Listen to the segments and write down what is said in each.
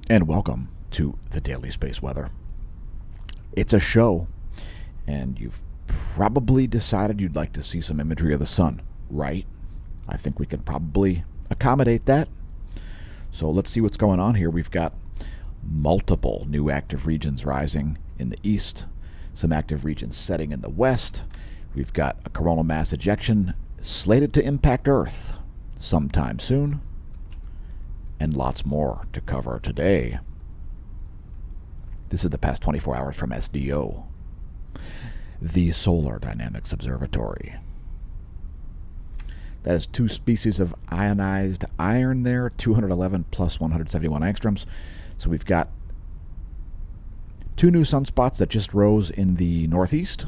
and welcome to the Daily Space Weather. It's a show, and you've probably decided you'd like to see some imagery of the sun, right? I think we can probably accommodate that. So let's see what's going on here. We've got multiple new active regions rising in the east, some active regions setting in the west. We've got a coronal mass ejection slated to impact Earth sometime soon, and lots more to cover today. This is the past 24 hours from SDO, the Solar Dynamics Observatory. That is 2 species of ionized iron there, 211 plus 171 angstroms. So we've got 2 new sunspots that just rose in the northeast,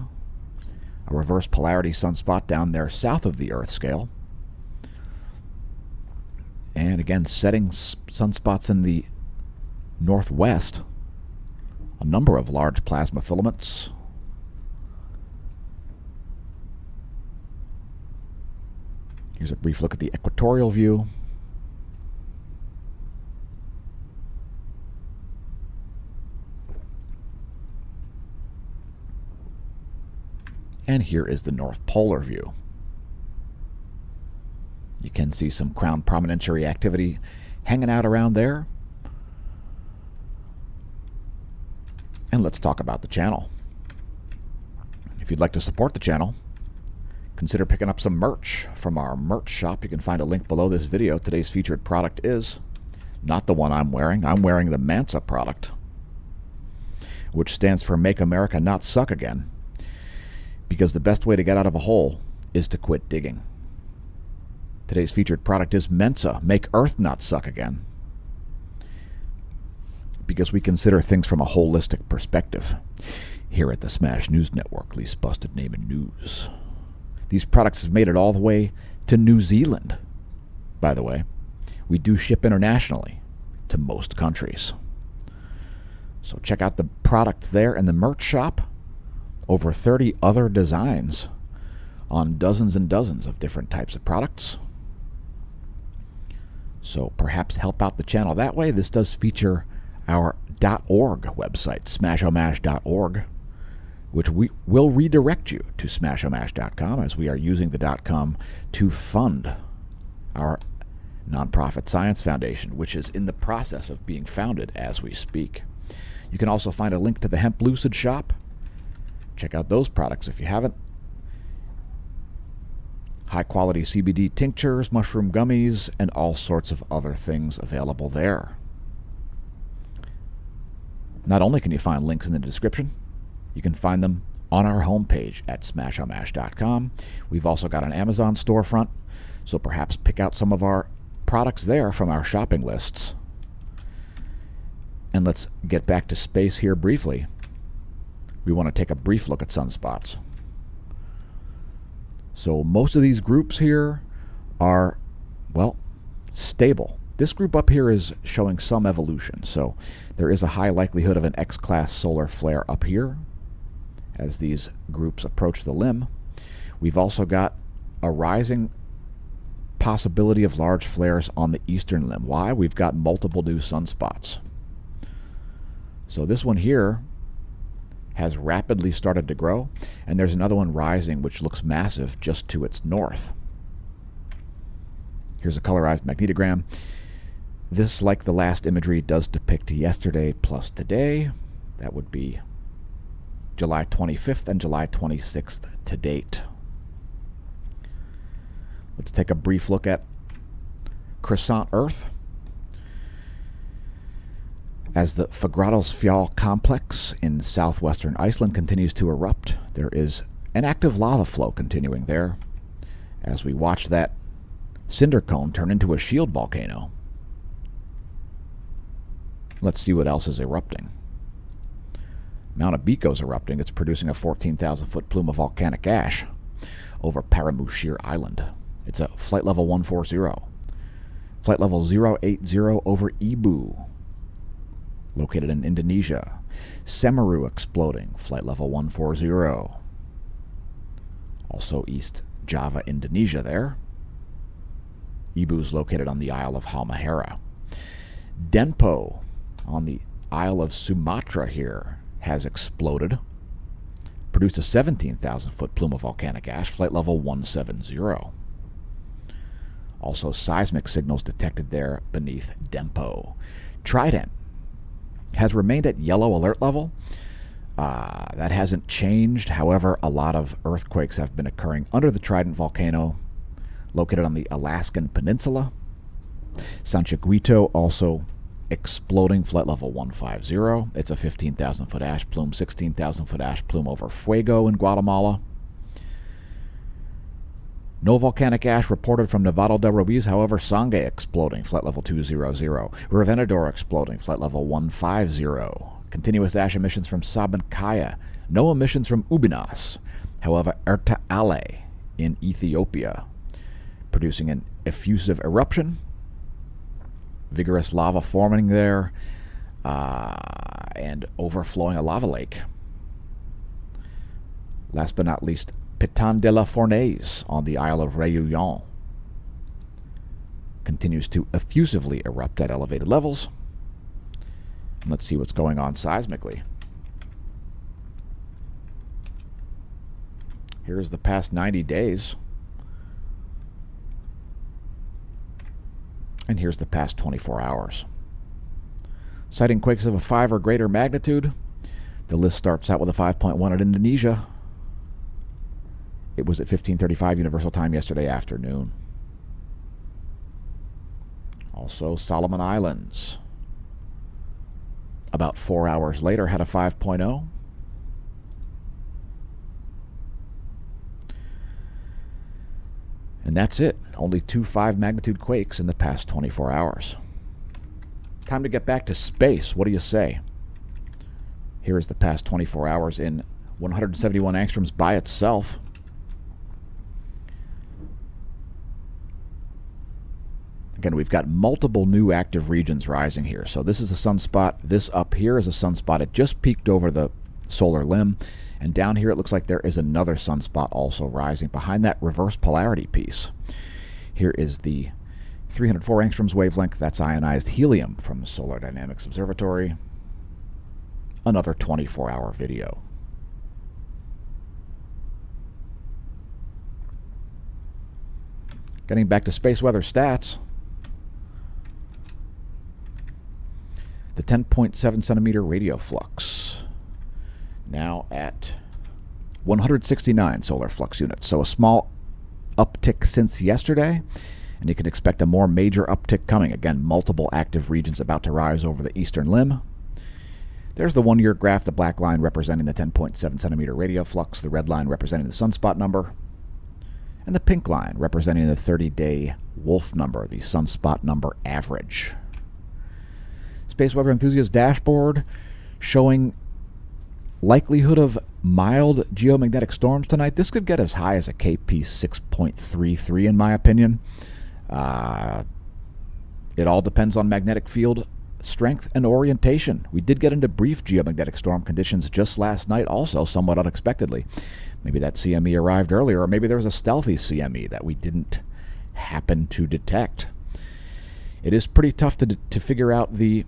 a reverse polarity sunspot down there south of the Earth scale, and again setting sunspots in the northwest, a number of large plasma filaments. Here's a brief look at the equatorial view. And here is the North Polar view. You can see some crown prominentiary activity hanging out around there. And let's talk about the channel. If you'd like to support the channel, consider picking up some merch from our merch shop. You can find a link below this video. Today's featured product is not the one I'm wearing. I'm wearing the Mansa product, which stands for Make America Not Suck Again, because the best way to get out of a hole is to quit digging. Today's featured product is Mensa, Make Earth Not Suck Again, because we consider things from a holistic perspective here at the Smash News Network, least busted name in news. These products have made it all the way to New Zealand, by the way. We do ship internationally to most countries. So check out the products there in the merch shop. Over 30 other designs on dozens and dozens of different types of products. So perhaps help out the channel that way. This does feature our .org website, smashomash.org, which we will redirect you to smashomash.com, as we are using the .com to fund our nonprofit science foundation, which is in the process of being founded as we speak. You can also find a link to the Hemp Lucid shop. Check out those products if you haven't. High-quality CBD tinctures, mushroom gummies, and all sorts of other things available there. Not only can you find links in the description, you can find them on our homepage at smashomash.com. We've also got an Amazon storefront, so perhaps pick out some of our products there from our shopping lists. And let's get back to space here briefly. We want to take a brief look at sunspots. So most of these groups here are, well, stable. This group up here is showing some evolution, so there is a high likelihood of an X-class solar flare up here as these groups approach the limb. We've also got a rising possibility of large flares on the eastern limb. Why? We've got multiple new sunspots. So this one here has rapidly started to grow, and there's another one rising which looks massive just to its north. Here's a colorized magnetogram. This, like the last imagery, does depict yesterday plus today. That would be July 25th and July 26th to date. Let's take a brief look at Crescent Earth. As the Fagradalsfjall complex in southwestern Iceland continues to erupt, there is an active lava flow continuing there as we watch that cinder cone turn into a shield volcano. Let's see what else is erupting. Mount Abico is erupting. It's producing a 14,000-foot plume of volcanic ash over Paramushir Island. It's a flight level 140. Flight level 080 over Ibu, located in Indonesia. Semeru exploding, flight level 140. Also East Java, Indonesia there. Ibu is located on the Isle of Halmahera. Denpo on the Isle of Sumatra here has exploded, produced a 17,000-foot plume of volcanic ash, flight level 170. Also, seismic signals detected there beneath Dempo. Trident has remained at yellow alert level. That hasn't changed. However, a lot of earthquakes have been occurring under the Trident volcano, located on the Alaskan Peninsula. San Chiquito also exploding, flight level 150. It's a 15,000-foot ash plume, 16,000-foot ash plume over Fuego in Guatemala. No volcanic ash reported from Nevado del Ruiz. However, Sangre exploding, flight level 200. Revenador exploding, flight level 150. Continuous ash emissions from Sabancaya. No emissions from Ubinas. However, Erta Ale in Ethiopia, producing an effusive eruption. Vigorous lava forming there, and overflowing a lava lake. Last but not least, Piton de la Fournaise on the Isle of Réunion continues to effusively erupt at elevated levels. Let's see what's going on seismically. Here's the past 90 days. And here's the past 24 hours. Citing quakes of a 5 or greater magnitude, the list starts out with a 5.1 at Indonesia. It was at 15:35 Universal Time yesterday afternoon. Also, Solomon Islands, about 4 hours later, had a 5.0. And that's it. Only 2 5-magnitude quakes in the past 24 hours. Time to get back to space. What do you say? Here is the past 24 hours in 171 angstroms by itself. Again, we've got multiple new active regions rising here. So this is a sunspot. This up here is a sunspot. It just peaked over the solar limb. And down here, it looks like there is another sunspot also rising behind that reverse polarity piece. Here is the 304 angstroms wavelength. That's ionized helium from the Solar Dynamics Observatory. Another 24-hour video. Getting back to space weather stats. The 10.7 centimeter radio flux, now at 169 solar flux units. So a small uptick since yesterday, and you can expect a more major uptick coming. Again, multiple active regions about to rise over the eastern limb. There's the 1-year graph, the black line representing the 10.7 centimeter radio flux, the red line representing the sunspot number, and the pink line representing the 30-day Wolf number, the sunspot number average. Space Weather Enthusiast dashboard showing likelihood of mild geomagnetic storms tonight. This could get as high as a KP 6.33 in my opinion. It all depends on magnetic field strength and orientation. We did get into brief geomagnetic storm conditions just last night also, somewhat unexpectedly. Maybe that CME arrived earlier, or maybe there was a stealthy CME that we didn't happen to detect. It is pretty tough to figure out the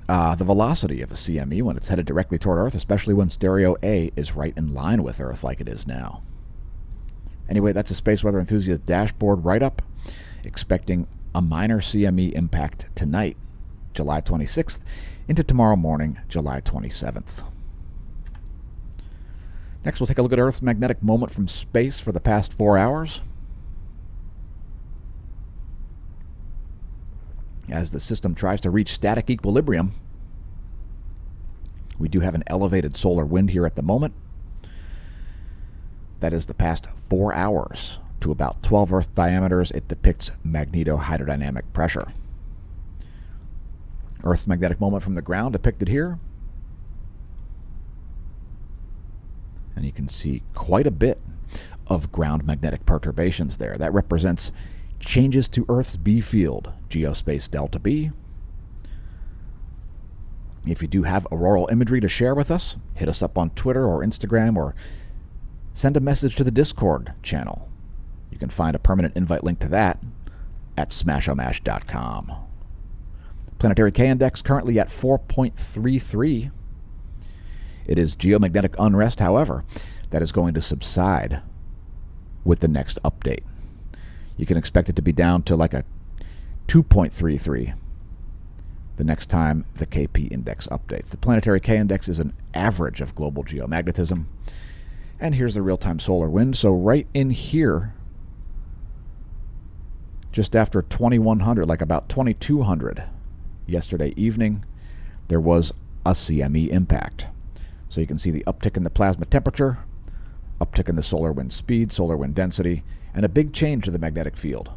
velocity of a CME when it's headed directly toward Earth, especially when stereo A is right in line with Earth like it is now. Anyway, that's a Space Weather Enthusiast dashboard write-up. Expecting a minor CME impact tonight, July 26th, into tomorrow morning, July 27th. Next, we'll take a look at Earth's magnetic moment from space for the past 4 hours. As the system tries to reach static equilibrium, we do have an elevated solar wind here at the moment. That is the past 4 hours. To about 12 Earth diameters, it depicts magnetohydrodynamic pressure. Earth's magnetic moment from the ground depicted here. And you can see quite a bit of ground magnetic perturbations there. That represents changes to Earth's B field, geospace delta B. If you do have auroral imagery to share with us, hit us up on Twitter or Instagram, or send a message to the Discord channel. You can find a permanent invite link to that at smashomash.com. Planetary K index currently at 4.33. It is geomagnetic unrest, however, that is going to subside with the next update. You can expect it to be down to like a 2.33 the next time the KP index updates. The planetary K index is an average of global geomagnetism. And here's the real-time solar wind. So right in here, just after 2100, like about 2200 yesterday evening, there was a CME impact. So you can see the uptick in the plasma temperature, uptick in the solar wind speed, solar wind density, and a big change to the magnetic field.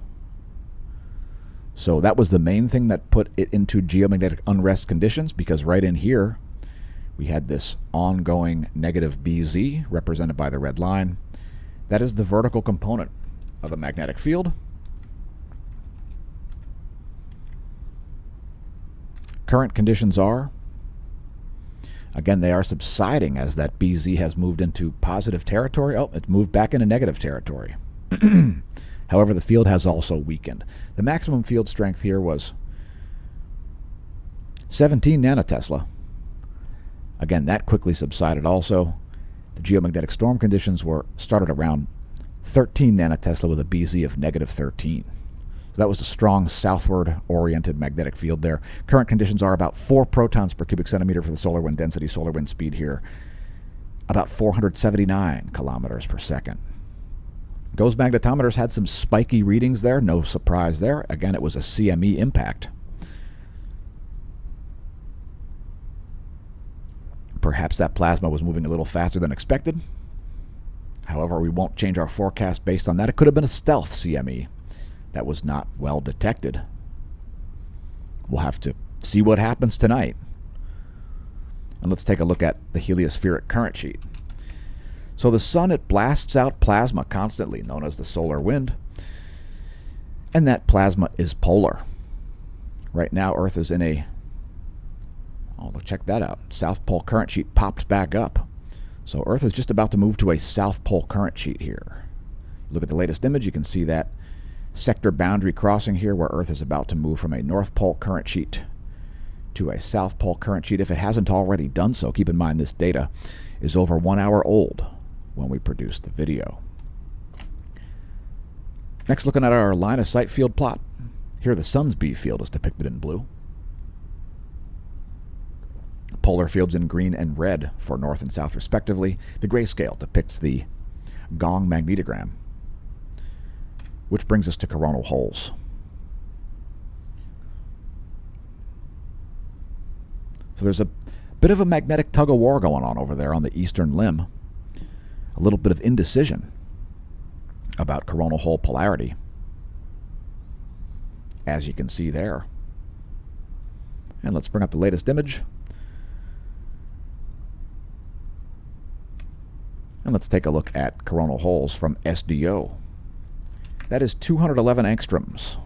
So that was the main thing that put it into geomagnetic unrest conditions, because right in here we had this ongoing negative BZ represented by the red line. That is the vertical component of the magnetic field. Current conditions are, again, they are subsiding as that BZ has moved into positive territory. Oh, it's moved back into negative territory. However, the field has also weakened. The maximum field strength here was 17 nanotesla. Again, that quickly subsided also. The geomagnetic storm conditions started around 13 nanotesla with a BZ of negative 13. So that was a strong southward-oriented magnetic field there. Current conditions are about 4 protons per cubic centimeter for the solar wind density, solar wind speed here, about 479 kilometers per second. GOES magnetometers had some spiky readings there, no surprise there. Again, it was a CME impact. Perhaps that plasma was moving a little faster than expected. However, we won't change our forecast based on that. It could have been a stealth CME that was not well detected. We'll have to see what happens tonight. And let's take a look at the heliospheric current sheet. So the sun, it blasts out plasma constantly, known as the solar wind. And that plasma is polar. Right now, Earth is in a, check that out. South pole current sheet popped back up. So Earth is just about to move to a south pole current sheet here. Look at the latest image, you can see that sector boundary crossing here where Earth is about to move from a north pole current sheet to a south pole current sheet. If it hasn't already done so, keep in mind this data is over 1 hour old when we produce the video. Next, looking at our line of sight field plot. Here the sun's B field is depicted in blue. Polar fields in green and red for north and south respectively. The grayscale depicts the gong magnetogram, which brings us to coronal holes. So there's a bit of a magnetic tug-of-war going on over there on the eastern limb. A little bit of indecision about coronal hole polarity, as you can see there. And let's bring up the latest image. And let's take a look at coronal holes from SDO. That is 211 angstroms.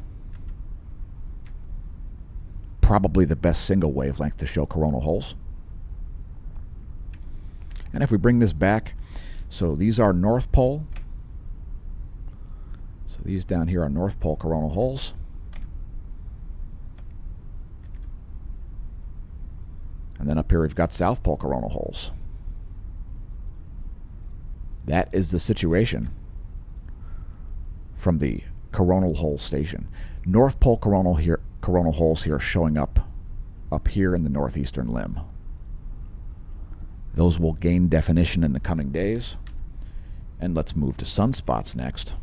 Probably the best single wavelength to show coronal holes. And if we bring this back, so these are North Pole. So these down here are North Pole coronal holes. And then up here we've got South Pole coronal holes. That is the situation from the coronal hole station. North Pole coronal holes here showing up here in the northeastern limb. Those will gain definition in the coming days. And let's move to sunspots next.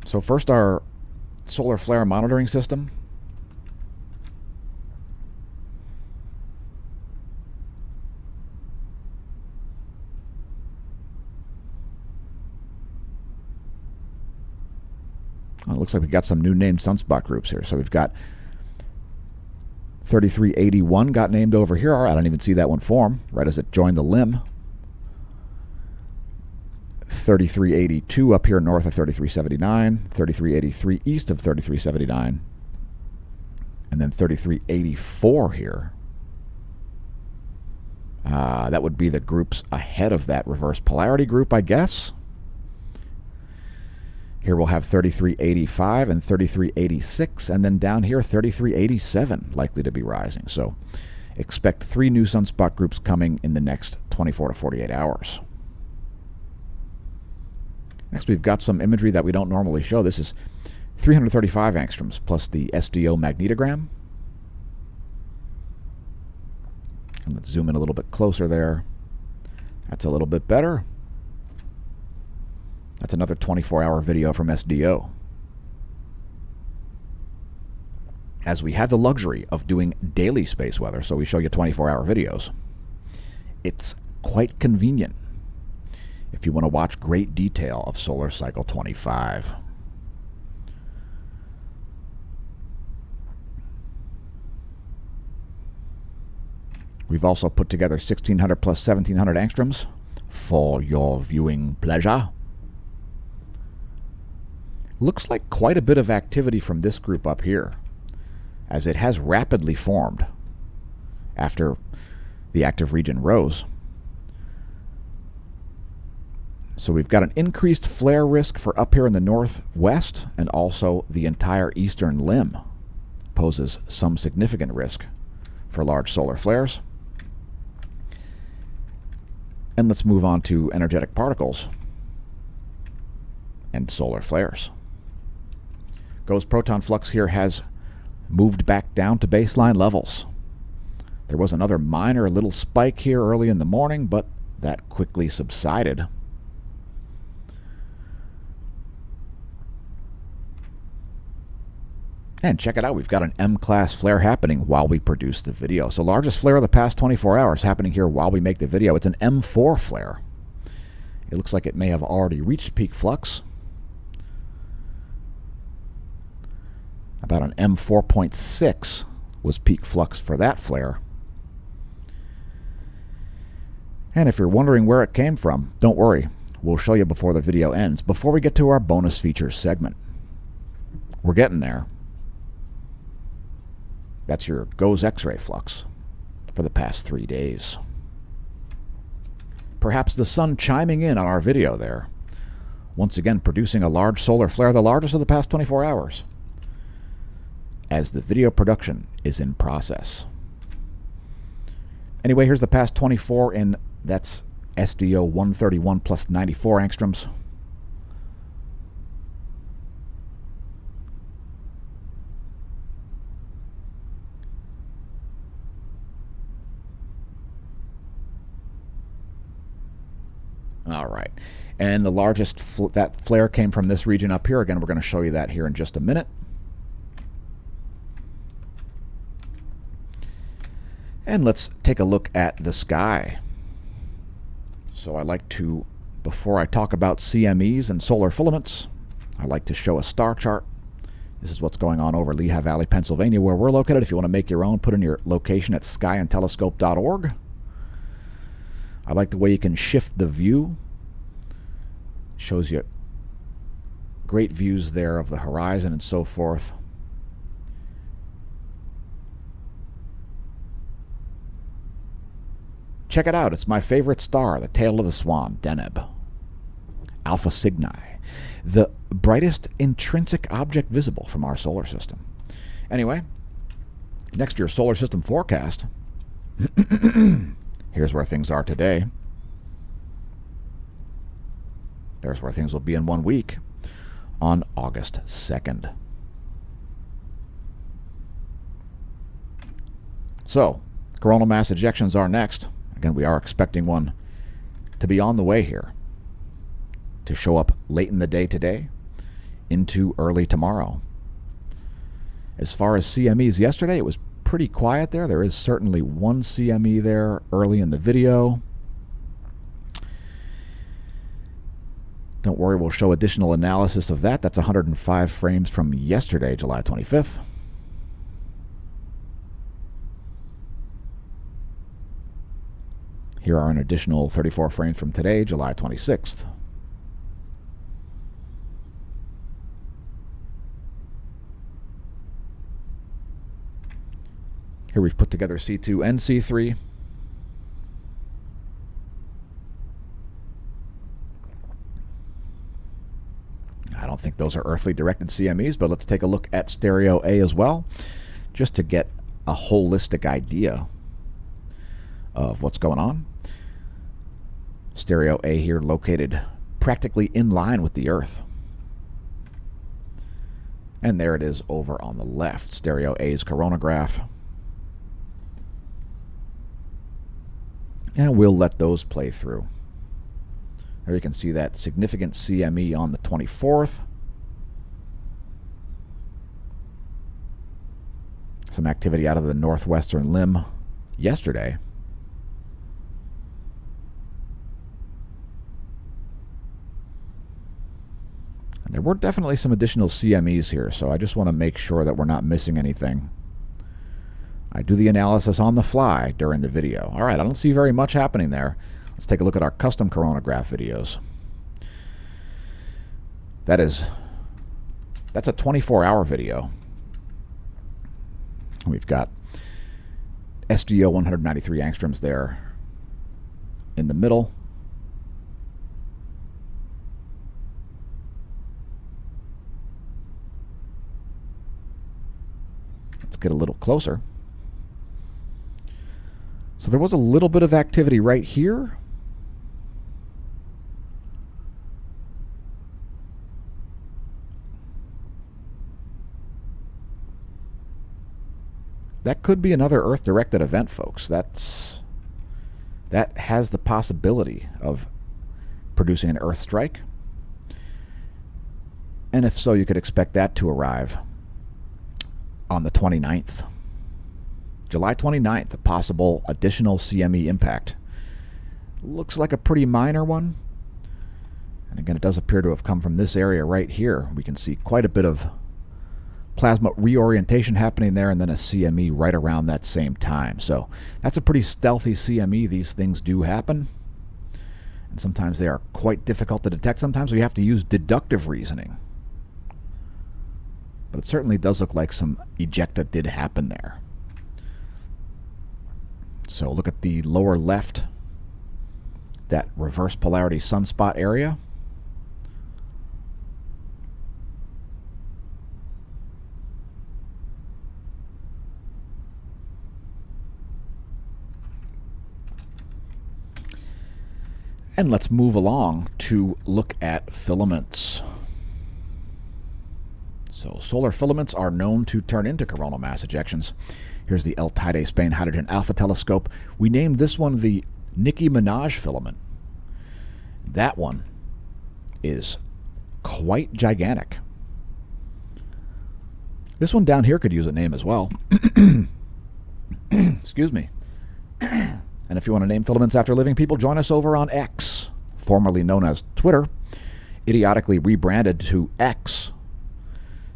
So first, our solar flare monitoring system. Well, it looks like we've got some new named sunspot groups here. So we've got 3381 got named over here. All right, I don't even see that one form right as it joined the limb. 3382 up here north of 3379, 3383 east of 3379, and then 3384 here. That would be the groups ahead of that reverse polarity group, I guess. Here we'll have 33.85 and 33.86, and then down here 33.87 likely to be rising. So expect 3 new sunspot groups coming in the next 24 to 48 hours. Next, we've got some imagery that we don't normally show. This is 335 angstroms plus the SDO magnetogram. And let's zoom in a little bit closer there. That's a little bit better. That's another 24-hour video from SDO. As we have the luxury of doing daily space weather, so we show you 24-hour videos, it's quite convenient if you want to watch great detail of solar cycle 25. We've also put together 1600 plus 1700 angstroms for your viewing pleasure. Looks like quite a bit of activity from this group up here, as it has rapidly formed after the active region rose. So we've got an increased flare risk for up here in the northwest, and also the entire eastern limb poses some significant risk for large solar flares. And let's move on to energetic particles and solar flares. Ghost proton flux here has moved back down to baseline levels. There was another minor little spike here early in the morning, but that quickly subsided. And check it out, we've got an M-class flare happening while we produce the video. So largest flare of the past 24 hours happening here while we make the video. It's an M4 flare. It looks like it may have already reached peak flux. About an M4.6 was peak flux for that flare. And if you're wondering where it came from, don't worry. We'll show you before the video ends, before we get to our bonus features segment. We're getting there. That's your GOES X-ray flux for the past 3 days. Perhaps the sun chiming in on our video there. Once again, producing a large solar flare, the largest of the past 24 hours, as the video production is in process. Anyway, here's the past 24, and that's SDO 131 plus 94 angstroms. All right, and the largest that flare came from this region up here. Again, we're going to show you that here in just a minute. And let's take a look at the sky. So I like to, before I talk about CMEs and solar filaments, I like to show a star chart. This is what's going on over Lehigh Valley, Pennsylvania, where we're located. If you want to make your own, put in your location at skyandtelescope.org. I like the way you can shift the view. Shows you great views there of the horizon and so forth. Check it out. It's my favorite star, the tail of the swan, Deneb. Alpha Cygni, the brightest intrinsic object visible from our solar system. Anyway, next to your solar system forecast, here's where things are today. There's where things will be in 1 week on August 2nd. So, coronal mass ejections are next. Again, we are expecting one to be on the way here, to show up late in the day today into early tomorrow. As far as CMEs yesterday, it was pretty quiet there. There is certainly one CME there early in the video. Don't worry, we'll show additional analysis of that. That's 105 frames from yesterday, July 25th. Here are an additional 34 frames from today, July 26th. Here we've put together C2 and C3. I don't don't think those are earthly directed CMEs, but let's take a look at stereo A as well, just to get a holistic idea of what's going on. Stereo A here located practically in line with the Earth. And there it is over on the left, stereo A's coronagraph. And we'll let those play through. There you can see that significant CME on the 24th. Some activity out of the northwestern limb yesterday. And there were definitely some additional CMEs here, so I just want to make sure that we're not missing anything. I do the analysis on the fly during the video. All right, I don't see very much happening there. Let's take a look at our custom coronagraph videos. That's a 24-hour video. We've got SDO 193 angstroms there in the middle. Let's get a little closer. So there was a little bit of activity right here. That could be another Earth-directed event, folks. That has the possibility of producing an Earth strike. And if so, you could expect that to arrive on the 29th. July 29th, a possible additional CME impact. Looks like a pretty minor one. And again, it does appear to have come from this area right here. We can see quite a bit of plasma reorientation happening there, and then a CME right around that same time. So that's a pretty stealthy CME. These things do happen. And sometimes they are quite difficult to detect. Sometimes we have to use deductive reasoning. But it certainly does look like some ejecta did happen there. So look at the lower left, that reverse polarity sunspot area. And let's move along to look at filaments. So solar filaments are known to turn into coronal mass ejections. Here's the El Teide Spain Hydrogen Alpha Telescope. We named this one the Nicki Minaj filament. That one is quite gigantic. This one down here could use a name as well. Excuse me. And if you want to name filaments after living people, join us over on X, formerly known as Twitter, idiotically rebranded to X,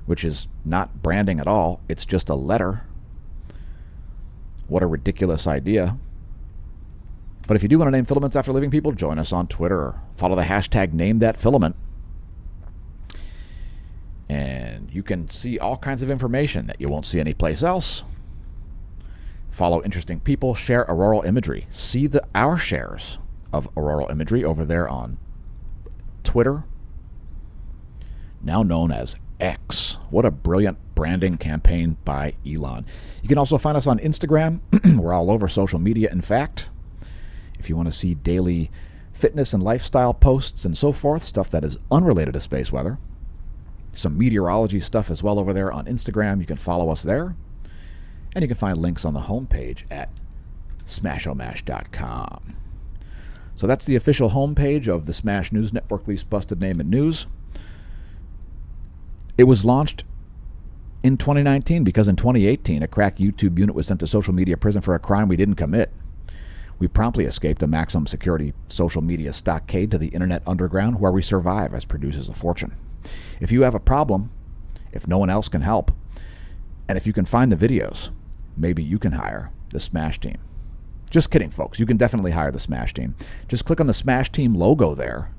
which is not branding at all. It's just a letter. What a ridiculous idea. But if you do want to name filaments after living people, join us on Twitter or follow the hashtag #NameThatFilament. And you can see all kinds of information that you won't see anyplace else. Follow interesting people, share auroral imagery. See our shares of auroral imagery over there on Twitter, now known as X. What a brilliant branding campaign by Elon. You can also find us on Instagram. We're all over social media, in fact. If you want to see daily fitness and lifestyle posts and so forth, stuff that is unrelated to space weather. Some meteorology stuff as well over there on Instagram. You can follow us there. And you can find links on the homepage at smashomash.com. So that's the official homepage of the Smash News Network, least busted name in news. It was launched in 2019 because in 2018, a crack YouTube unit was sent to social media prison for a crime we didn't commit. We promptly escaped a maximum security social media stockade to the internet underground, where we survive as producers of fortune. If you have a problem, if no one else can help, and if you can find the videos, maybe you can hire the Smash Team. Just kidding, folks. You can definitely hire the Smash Team. Just click on the Smash Team logo there.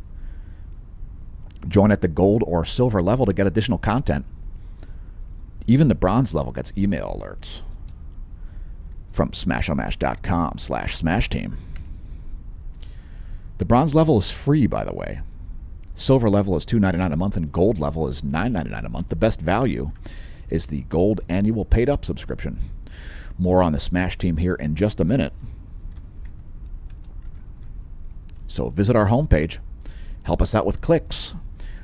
Join at the gold or silver level to get additional content. Even the bronze level gets email alerts from smashomash.com/SmashTeam. The bronze level is free, by the way. Silver level is $2.99 a month, and gold level is $9.99 a month. The best value is the gold annual paid up subscription. More on the Smash team here in just a minute. So visit our homepage, help us out with clicks,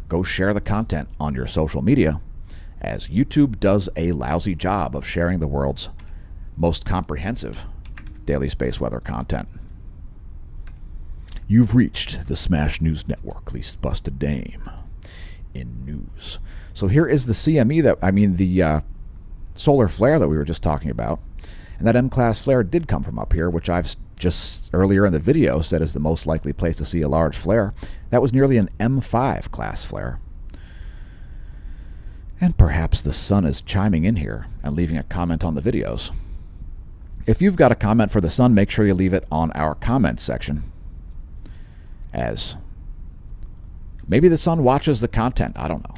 go share the content on your social media, as YouTube does a lousy job of sharing the world's most comprehensive daily space weather content. You've reached the Smash News Network, least busted dame in news. So here is the CME the solar flare that we were just talking about. And that M-class flare did come from up here, which I've just earlier in the video said is the most likely place to see a large flare. That was nearly an M5 class flare. And perhaps the sun is chiming in here and leaving a comment on the videos. If you've got a comment for the sun, make sure you leave it on our comment section, as maybe the sun watches the content. I don't know.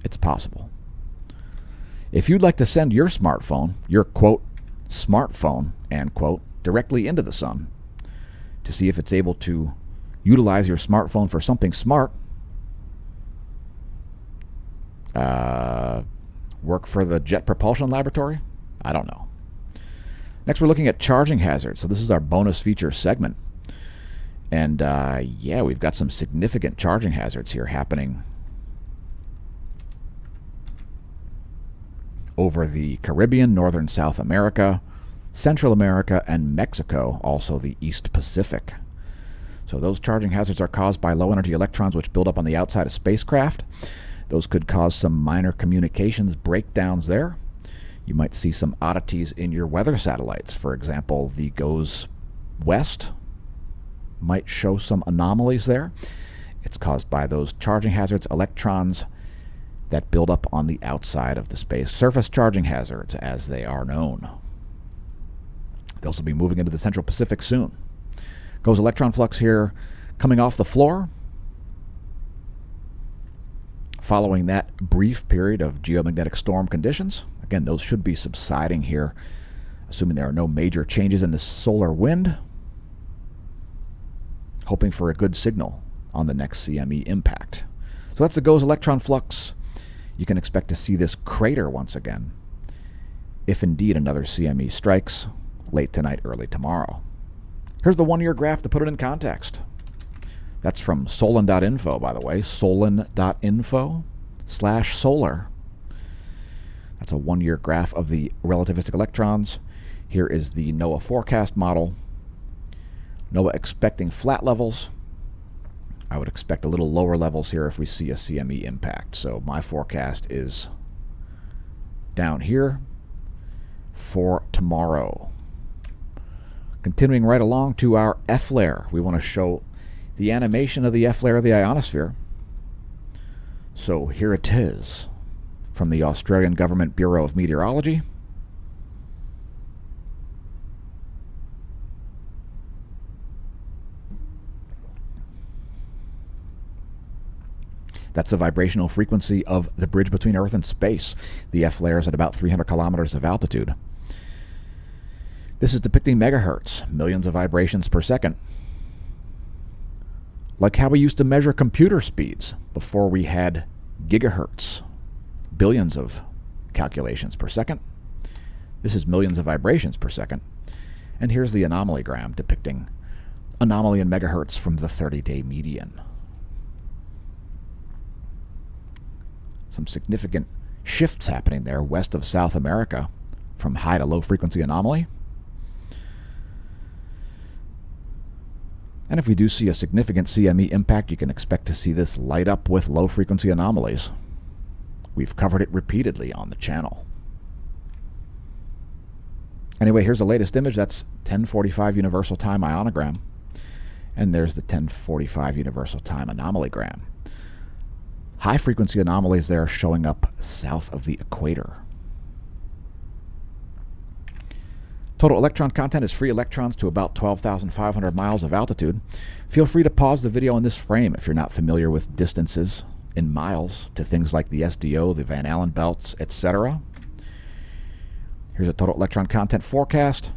It's possible. If you'd like to send your smartphone, your quote, smartphone, end quote, directly into the sun to see if it's able to utilize your smartphone for something smart, work for the Jet Propulsion Laboratory? I don't know. Next, we're looking at charging hazards. So this is our bonus feature segment. And yeah, we've got some significant charging hazards here happening over the Caribbean, Northern South America, Central America, and Mexico, also the East Pacific. So those charging hazards are caused by low-energy electrons which build up on the outside of spacecraft. Those could cause some minor communications breakdowns there. You might see some oddities in your weather satellites. For example, the GOES West might show some anomalies there. It's caused by those charging hazards, electrons that build up on the outside of the space. Surface charging hazards, as they are known. Those will be moving into the Central Pacific soon. GOES electron flux here coming off the floor. Following that brief period of geomagnetic storm conditions. Again, those should be subsiding here, assuming there are no major changes in the solar wind. Hoping for a good signal on the next CME impact. So that's the GOES electron flux. You can expect to see this crater once again, if indeed another CME strikes late tonight, early tomorrow. Here's the one-year graph to put it in context. That's from Solon.info, by the way, solon.info/solar. That's a one-year graph of the relativistic electrons. Here is the NOAA forecast model. NOAA expecting flat levels. I would expect a little lower levels here if we see a CME impact. So my forecast is down here for tomorrow. Continuing right along to our F-flare. We want to show the animation of the F-flare of the ionosphere. So here it is from the Australian Government Bureau of Meteorology. That's the vibrational frequency of the bridge between Earth and space. The F-flare is at about 300 kilometers of altitude. This is depicting megahertz, millions of vibrations per second. Like how we used to measure computer speeds before we had gigahertz, billions of calculations per second. This is millions of vibrations per second. And here's the anomalygram depicting anomaly in megahertz from the 30-day median. Some significant shifts happening there west of South America from high to low frequency anomaly. And if we do see a significant CME impact, you can expect to see this light up with low frequency anomalies. We've covered it repeatedly on the channel. Anyway, here's the latest image. That's 1045 Universal Time ionogram. And there's the 1045 Universal Time anomalygram. High frequency anomalies there showing up south of the equator. Total electron content is free electrons to about 12,500 miles of altitude. Feel free to pause the video in this frame if you're not familiar with distances in miles to things like the SDO, the Van Allen belts, etc. Here's a total electron content forecast.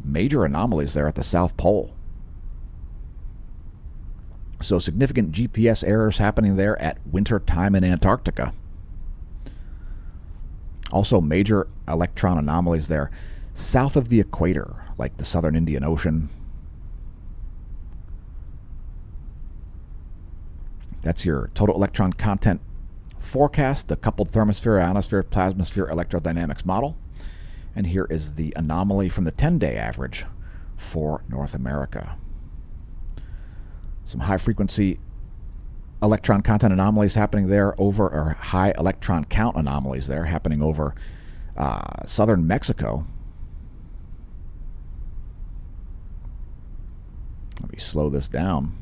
Major anomalies there at the South Pole. So significant GPS errors happening there at winter time in Antarctica. Also major electron anomalies there south of the equator, like the southern Indian Ocean. That's your total electron content forecast, the coupled thermosphere, ionosphere, plasmasphere electrodynamics model. And here is the anomaly from the 10-day average for North America. Some high-frequency electron content anomalies happening there over, or high electron count anomalies there happening over southern Mexico. Let me slow this down.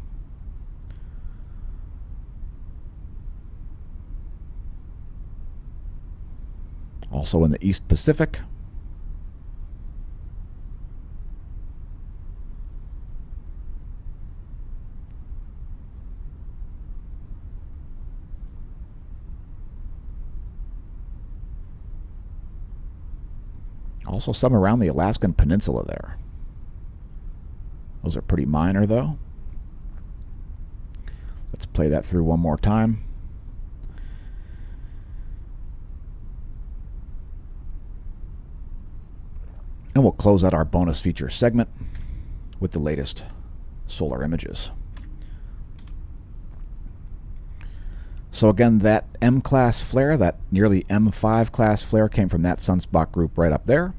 Also in the East Pacific. Also some around the Alaskan Peninsula there. Those are pretty minor though. Let's play that through one more time. And we'll close out our bonus feature segment with the latest solar images. So again, that M-class flare, that nearly M5 class flare, came from that sunspot group right up there.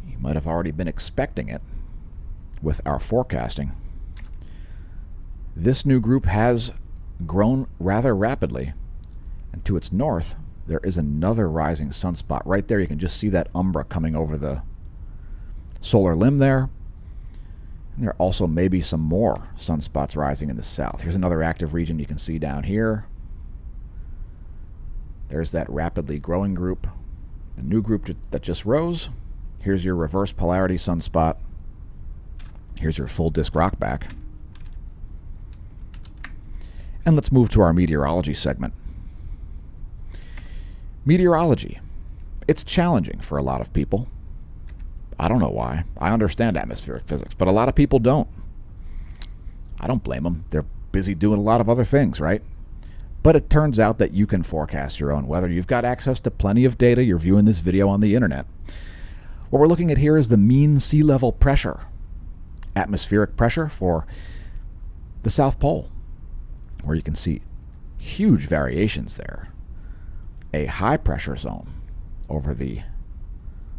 You might have already been expecting it with our forecasting. This new group has grown rather rapidly, and to its north there is another rising sunspot right there. You can just see that umbra coming over the solar limb there. And there also may be some more sunspots rising in the south. Here's another active region you can see down here. There's that rapidly growing group, the new group that just rose. Here's your reverse polarity sunspot. Here's your full disk rockback. And let's move to our meteorology segment. Meteorology. It's challenging for a lot of people. I don't know why. I understand atmospheric physics, but a lot of people don't. I don't blame them. They're busy doing a lot of other things, right? But it turns out that you can forecast your own weather. You've got access to plenty of data. You're viewing this video on the internet. What we're looking at here is the mean sea level pressure, atmospheric pressure for the South Pole, where you can see huge variations there. A high pressure zone over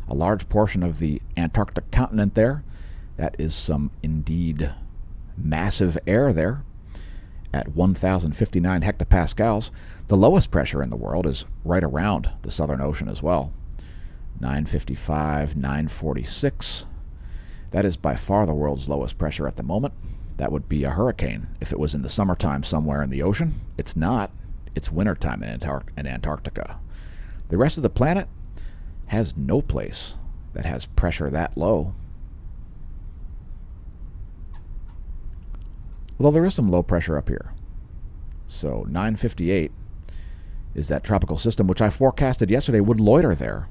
a large portion of the Antarctic continent there. That is some indeed massive air there at 1,059 hectopascals. The lowest pressure in the world is right around the Southern Ocean as well. 955, 946. That is by far the world's lowest pressure at the moment. That would be a hurricane if it was in the summertime somewhere in the ocean. It's not. It's wintertime in Antarctica. The rest of the planet has no place that has pressure that low. Although there is some low pressure up here. So 958 is that tropical system, which I forecasted yesterday would loiter there.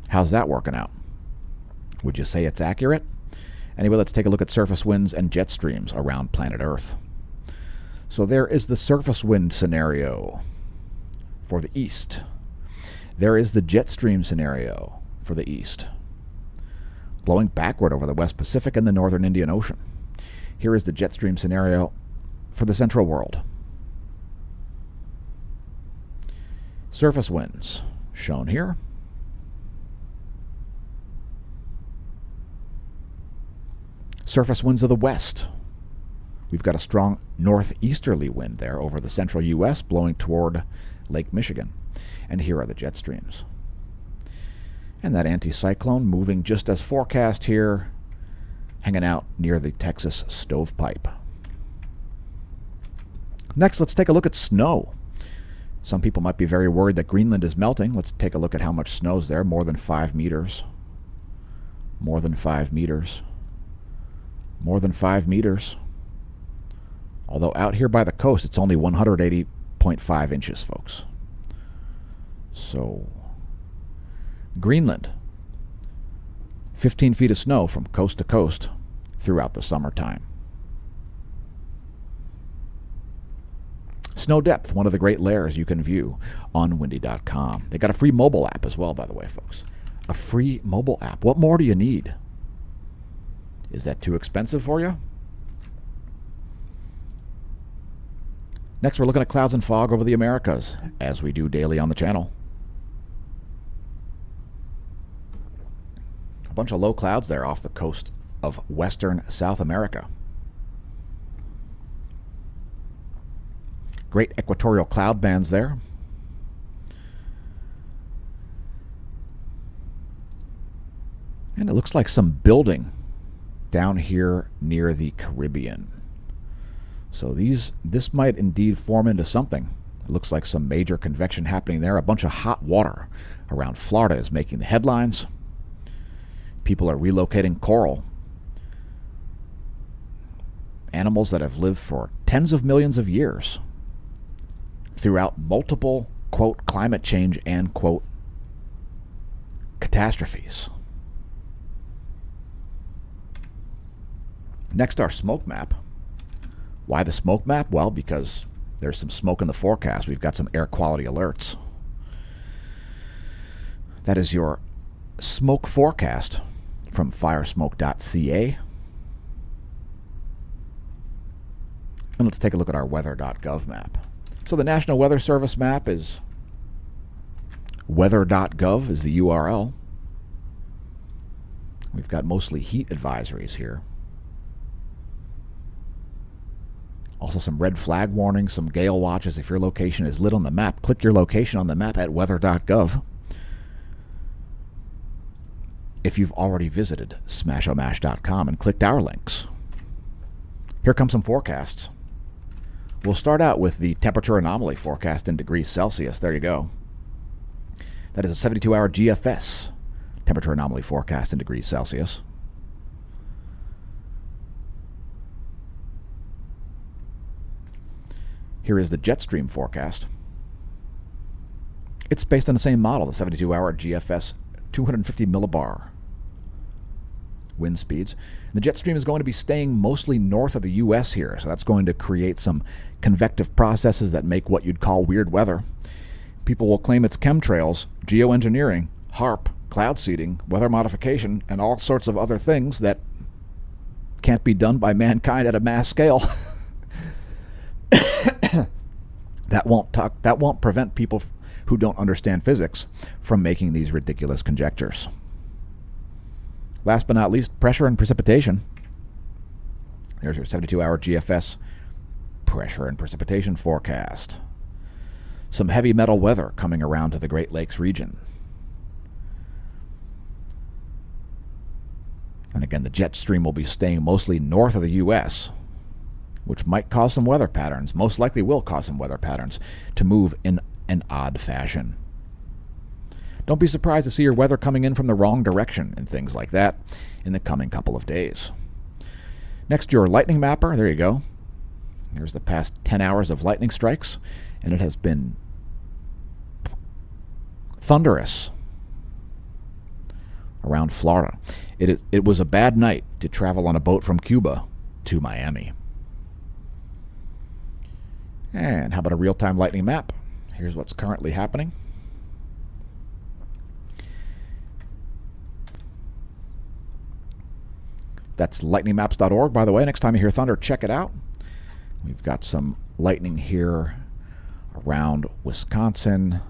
How's that working out? Would you say it's accurate? Anyway, let's take a look at surface winds and jet streams around planet Earth. So there is the surface wind scenario for the east. There is the jet stream scenario for the east, blowing backward over the West Pacific and the northern Indian Ocean. Here is the jet stream scenario for the central world. Surface winds shown here. Surface winds of the west. We've got a strong northeasterly wind there over the central U.S. blowing toward Lake Michigan. And here are the jet streams. And that anticyclone moving just as forecast here, hanging out near the Texas stovepipe. Next, let's take a look at snow. Some people might be very worried that Greenland is melting. Let's take a look at how much snow's there. More than 5 meters. More than 5 meters. More than 5 meters. Although out here by the coast, it's only 180.5 inches, folks. So, Greenland, 15 feet of snow from coast to coast throughout the summertime. Snow depth, one of the great layers you can view on windy.com. They got a free mobile app as well, by the way, folks. A free mobile app. What more do you need? Is that too expensive for you? Next, we're looking at clouds and fog over the Americas, as we do daily on the channel. A bunch of low clouds there off the coast of western South America. Great equatorial cloud bands there. And it looks like some building down here near the Caribbean. So this might indeed form into something. It looks like some major convection happening there. A bunch of hot water around Florida is making the headlines. People are relocating coral. Animals that have lived for tens of millions of years throughout multiple, quote, climate change and, quote, catastrophes. Next, our smoke map. Why the smoke map? Well, because there's some smoke in the forecast. We've got some air quality alerts. That is your smoke forecast from firesmoke.ca. And let's take a look at our weather.gov map. So the National Weather Service map is weather.gov is the URL. We've got mostly heat advisories here. Also some red flag warnings, some gale watches. If your location is lit on the map, click your location on the map at weather.gov. If you've already visited smashomash.com and clicked our links. Here come some forecasts. We'll start out with the temperature anomaly forecast in degrees Celsius. There you go. That is a 72-hour GFS temperature anomaly forecast in degrees Celsius. Here is the jet stream forecast. It's based on the same model, the 72-hour GFS 250 millibar wind speeds. The jet stream is going to be staying mostly north of the U.S. here, so that's going to create some convective processes that make what you'd call weird weather. People will claim it's chemtrails, geoengineering, HARP, cloud seeding, weather modification, and all sorts of other things that can't be done by mankind at a mass scale. That won't prevent people who don't understand physics from making these ridiculous conjectures. Last but not least, pressure and precipitation. There's your 72-hour GFS pressure and precipitation forecast. Some heavy metal weather coming around to the Great Lakes region. And again, the jet stream will be staying mostly north of the U.S., which might cause some weather patterns, most likely will cause some weather patterns to move in an odd fashion. Don't be surprised to see your weather coming in from the wrong direction and things like that in the coming couple of days. Next, your lightning mapper. There you go. There's the past 10 hours of lightning strikes, and it has been thunderous around Florida. It was a bad night to travel on a boat from Cuba to Miami. And how about a real-time lightning map? Here's what's currently happening. That's lightningmaps.org, by the way. Next time you hear thunder, check it out. We've got some lightning here around Wisconsin.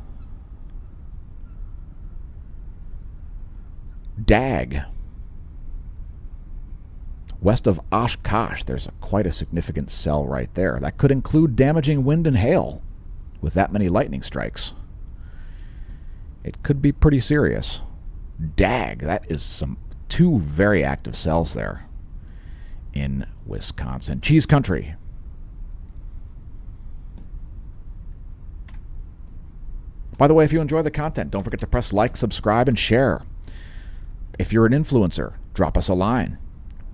Dag. West of Oshkosh, there's quite a significant cell right there. That could include damaging wind and hail with that many lightning strikes. It could be pretty serious. Dag, that is two very active cells there in Wisconsin. Cheese country. By the way, if you enjoy the content, don't forget to press like, subscribe, and share. If you're an influencer, drop us a line.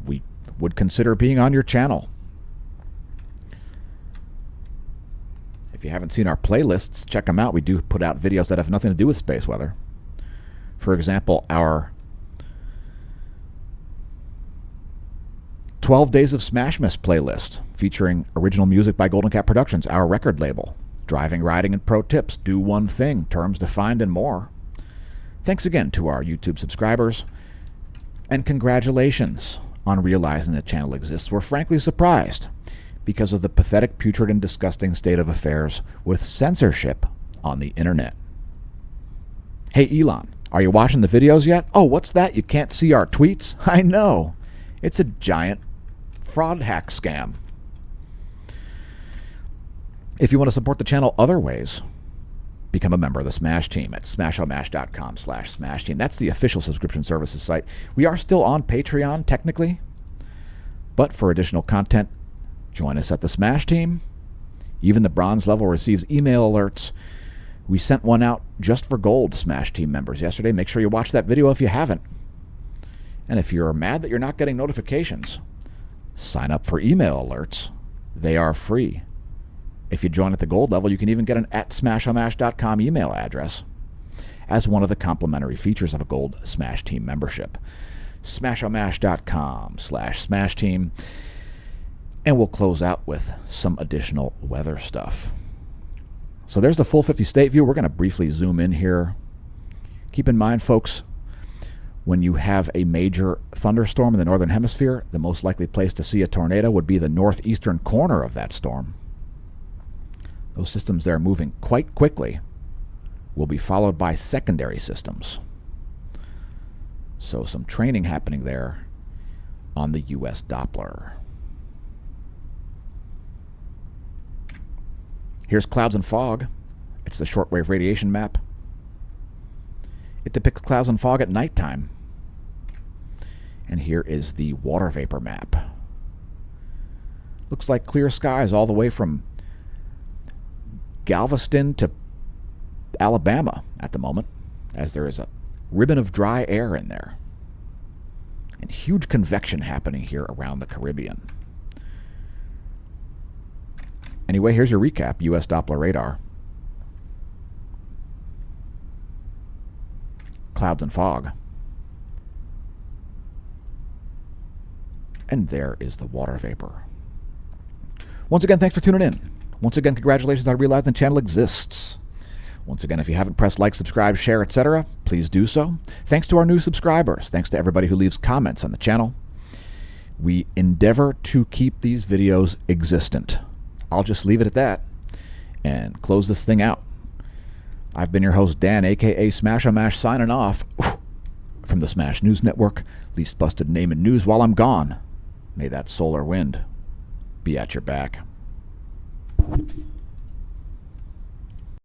We would consider being on your channel. If you haven't seen our playlists, check them out. We do put out videos that have nothing to do with space weather. For example, our 12 Days of Smash Miss playlist featuring original music by Golden Cat Productions, our record label. Driving, riding, and pro tips. Do one thing. Terms defined and more. Thanks again to our YouTube subscribers. And congratulations on realizing the channel exists. We're frankly surprised because of the pathetic, putrid, and disgusting state of affairs with censorship on the internet. Hey Elon, are you watching the videos yet? Oh, what's that? You can't see our tweets? I know. It's a giant fraud hack scam. If you want to support the channel other ways, become a member of the Smash Team at smashomash.com/Smash Team. That's the official subscription services site. We are still on Patreon, technically, but for additional content, join us at the Smash Team. Even the bronze level receives email alerts. We sent one out just for gold Smash Team members yesterday. Make sure you watch that video if you haven't. And if you're mad that you're not getting notifications, sign up for email alerts. They are free. If you join at the gold level, you can even get an @smashomash.com email address as one of the complimentary features of a gold Smash Team membership. smashomash.com/Smash Team. And we'll close out with some additional weather stuff. So there's the full 50-state view. We're going to briefly zoom in here. Keep in mind, folks, when you have a major thunderstorm in the northern hemisphere, the most likely place to see a tornado would be the northeastern corner of that storm. Those systems there moving quite quickly will be followed by secondary systems. So some training happening there on the U.S. Doppler. Here's clouds and fog. It's the shortwave radiation map. It depicts clouds and fog at nighttime. And here is the water vapor map. Looks like clear skies all the way from Galveston to Alabama at the moment, as there is a ribbon of dry air in there. And huge convection happening here around the Caribbean. Anyway, here's your recap. U.S. Doppler radar. Clouds and fog. And there is the water vapor. Once again, thanks for tuning in. Once again, congratulations on realizing the channel exists. Once again, if you haven't pressed like, subscribe, share, etc., please do so. Thanks to our new subscribers. Thanks to everybody who leaves comments on the channel. We endeavor to keep these videos existent. I'll just leave it at that and close this thing out. I've been your host, Dan, a.k.a. Smash-O-Mash, signing off from the Smash News Network. Least busted name in news while I'm gone. May that solar wind be at your back.